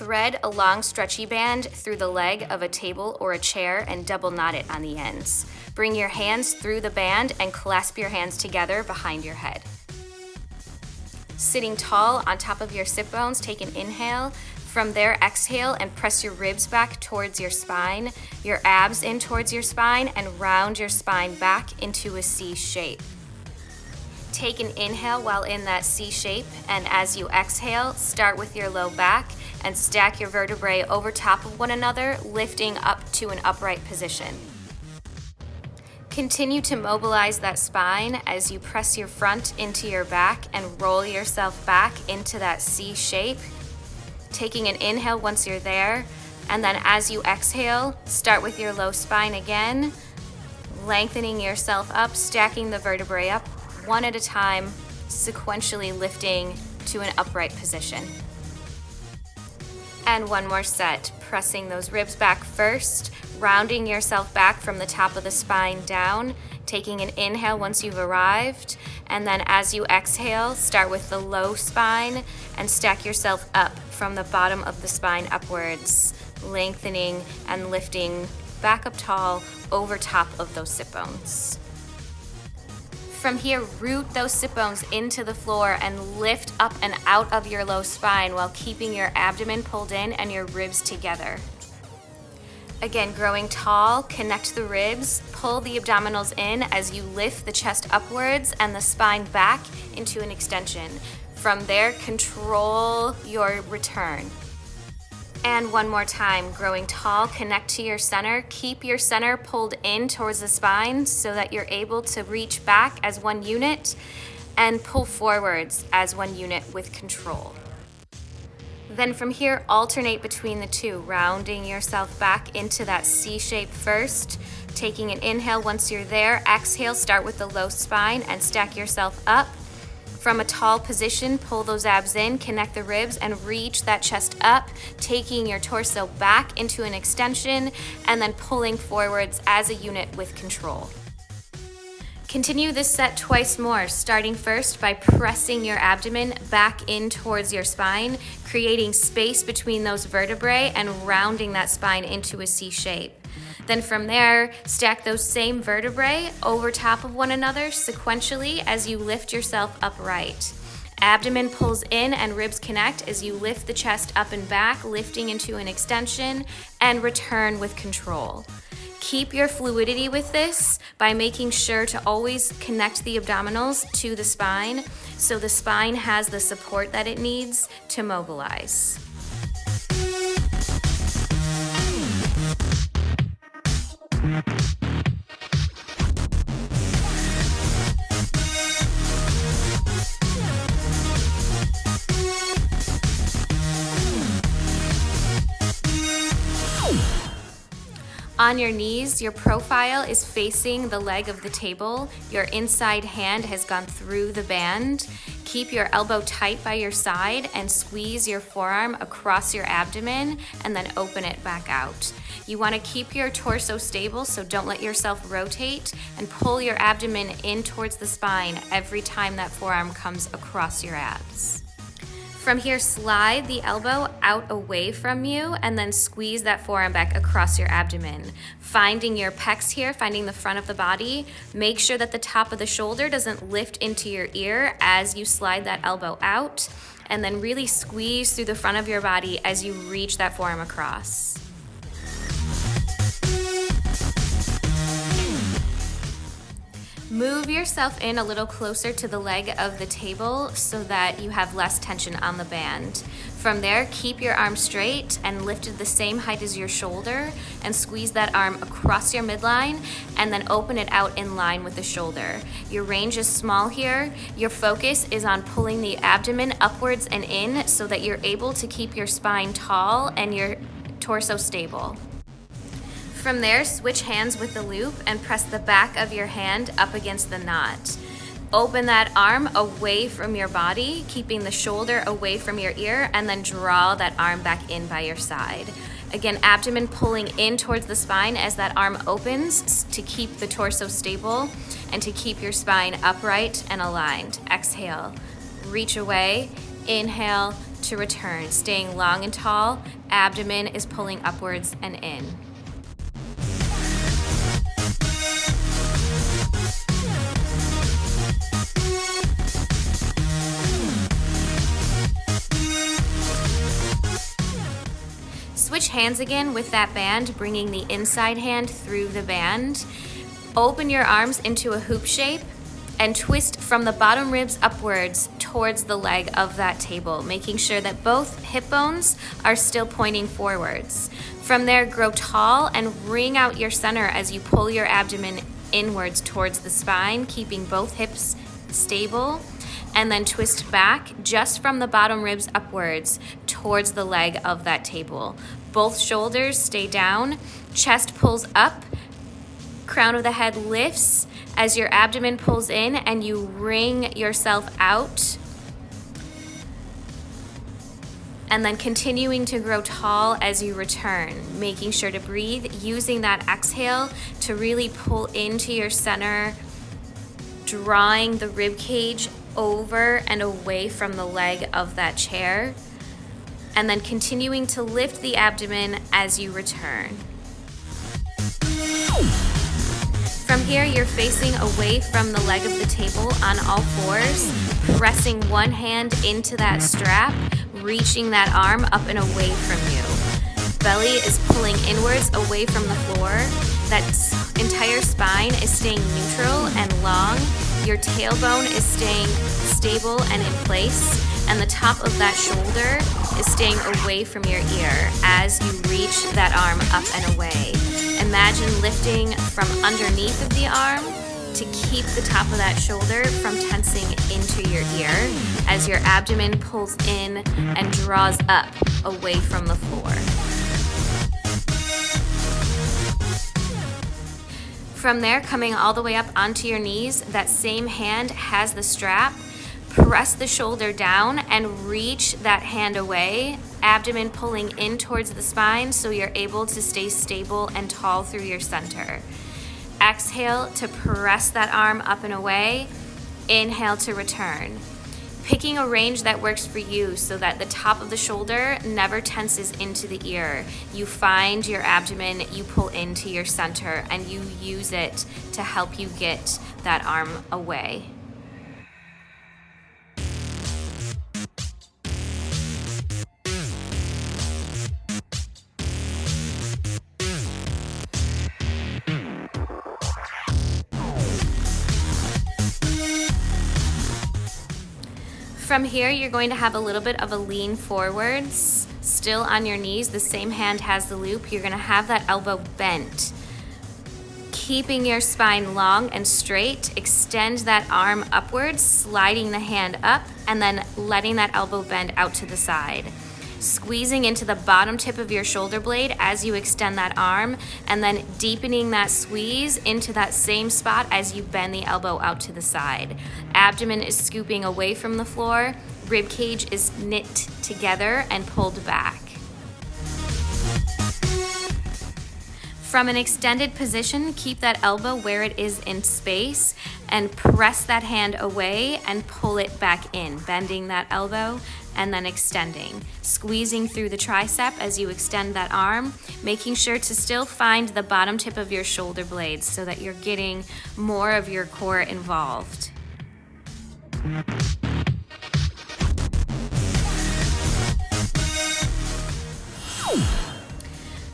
Thread a long stretchy band through the leg of a table or a chair and double knot it on the ends. Bring your hands through the band and clasp your hands together behind your head. Sitting tall on top of your sit bones, take an inhale. From there, exhale and press your ribs back towards your spine, your abs in towards your spine, and round your spine back into a C shape. Take an inhale while in that C shape, and as you exhale, start with your low back and stack your vertebrae over top of one another, lifting up to an upright position. Continue to mobilize that spine as you press your front into your back and roll yourself back into that C shape. Taking an inhale once you're there, and then as you exhale, start with your low spine again, lengthening yourself up, stacking the vertebrae up one at a time, sequentially lifting to an upright position. And one more set, pressing those ribs back first, rounding yourself back from the top of the spine down, taking an inhale once you've arrived, and then as you exhale, start with the low spine and stack yourself up from the bottom of the spine upwards, lengthening and lifting back up tall over top of those sit bones. From here, root those sit bones into the floor and lift up and out of your low spine while keeping your abdomen pulled in and your ribs together. Again, growing tall, connect the ribs, pull the abdominals in as you lift the chest upwards and the spine back into an extension. From there, control your return. And one more time, growing tall, connect to your center. Keep your center pulled in towards the spine so that you're able to reach back as one unit and pull forwards as one unit with control. Then from here, alternate between the two, rounding yourself back into that C shape first, taking an inhale once you're there. Exhale, start with the low spine and stack yourself up. From a tall position, pull those abs in, connect the ribs, and reach that chest up, taking your torso back into an extension, and then pulling forwards as a unit with control. Continue this set twice more, starting first by pressing your abdomen back in towards your spine, creating space between those vertebrae and rounding that spine into a C shape. Then from there, stack those same vertebrae over top of one another sequentially as you lift yourself upright. Abdomen pulls in and ribs connect as you lift the chest up and back, lifting into an extension, and return with control. Keep your fluidity with this by making sure to always connect the abdominals to the spine so the spine has the support that it needs to mobilize. On your knees, your profile is facing the leg of the table. Your inside hand has gone through the band. Keep your elbow tight by your side and squeeze your forearm across your abdomen and then open it back out. You want to keep your torso stable, so don't let yourself rotate, and pull your abdomen in towards the spine every time that forearm comes across your abs. From here, slide the elbow out away from you and then squeeze that forearm back across your abdomen. Finding your pecs here, finding the front of the body. Make sure that the top of the shoulder doesn't lift into your ear as you slide that elbow out, and then really squeeze through the front of your body as you reach that forearm across. Move yourself in a little closer to the leg of the table so that you have less tension on the band. From there, keep your arm straight and lifted the same height as your shoulder, and squeeze that arm across your midline and then open it out in line with the shoulder. Your range is small here. Your focus is on pulling the abdomen upwards and in so that you're able to keep your spine tall and your torso stable. From there, switch hands with the loop and press the back of your hand up against the knot. Open that arm away from your body, keeping the shoulder away from your ear, and then draw that arm back in by your side. Again, abdomen pulling in towards the spine as that arm opens to keep the torso stable and to keep your spine upright and aligned. Exhale, reach away, inhale, to return. Staying long and tall, abdomen is pulling upwards and in. Switch hands again with that band, bringing the inside hand through the band. Open your arms into a hoop shape and twist from the bottom ribs upwards towards the leg of that table, making sure that both hip bones are still pointing forwards. From there, grow tall and ring out your center as you pull your abdomen inwards towards the spine, keeping both hips stable, and then twist back just from the bottom ribs upwards towards the leg of that table. Both shoulders stay down, chest pulls up, crown of the head lifts as your abdomen pulls in and you wring yourself out. And then continuing to grow tall as you return, making sure to breathe, using that exhale to really pull into your center, drawing the rib cage over and away from the leg of that chair, and then continuing to lift the abdomen as you return. From here, you're facing away from the leg of the table on all fours, pressing one hand into that strap, reaching that arm up and away from you. Belly is pulling inwards away from the floor. That entire spine is staying neutral and long. Your tailbone is staying stable and in place, and the top of that shoulder is staying away from your ear as you reach that arm up and away. Imagine lifting from underneath of the arm to keep the top of that shoulder from tensing into your ear as your abdomen pulls in and draws up away from the floor. From there, coming all the way up onto your knees, that same hand has the strap. Press the shoulder down and reach that hand away, abdomen pulling in towards the spine so you're able to stay stable and tall through your center. Exhale to press that arm up and away. Inhale to return. Picking a range that works for you so that the top of the shoulder never tenses into the ear. You find your abdomen, you pull into your center, and you use it to help you get that arm away. From here, you're going to have a little bit of a lean forwards, still on your knees. The same hand has the loop. You're gonna have that elbow bent. Keeping your spine long and straight, extend that arm upwards, sliding the hand up, and then letting that elbow bend out to the side. Squeezing into the bottom tip of your shoulder blade as you extend that arm, and then deepening that squeeze into that same spot as you bend the elbow out to the side. Abdomen is scooping away from the floor, rib cage is knit together and pulled back. From an extended position, keep that elbow where it is in space and press that hand away and pull it back in, bending that elbow and then extending. Squeezing through the tricep as you extend that arm, making sure to still find the bottom tip of your shoulder blades so that you're getting more of your core involved.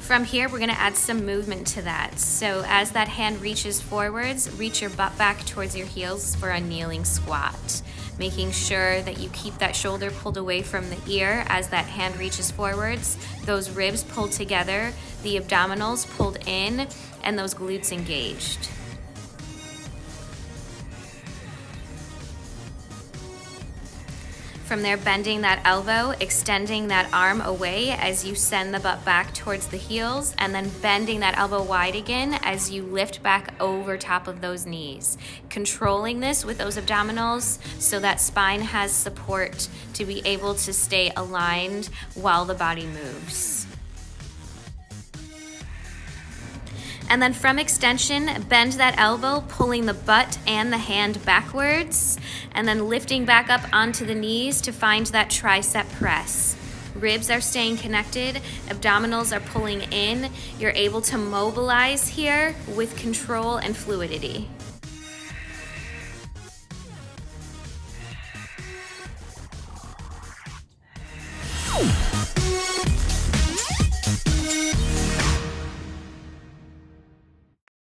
From here, we're gonna add some movement to that. So as that hand reaches forwards, reach your butt back towards your heels for a kneeling squat. Making sure that you keep that shoulder pulled away from the ear as that hand reaches forwards, those ribs pulled together, the abdominals pulled in, and those glutes engaged. From there, bending that elbow, extending that arm away as you send the butt back towards the heels, and then bending that elbow wide again as you lift back over top of those knees. Controlling this with those abdominals so that spine has support to be able to stay aligned while the body moves. And then from extension, bend that elbow, pulling the butt and the hand backwards, and then lifting back up onto the knees to find that tricep press. Ribs are staying connected, abdominals are pulling in. You're able to mobilize here with control and fluidity.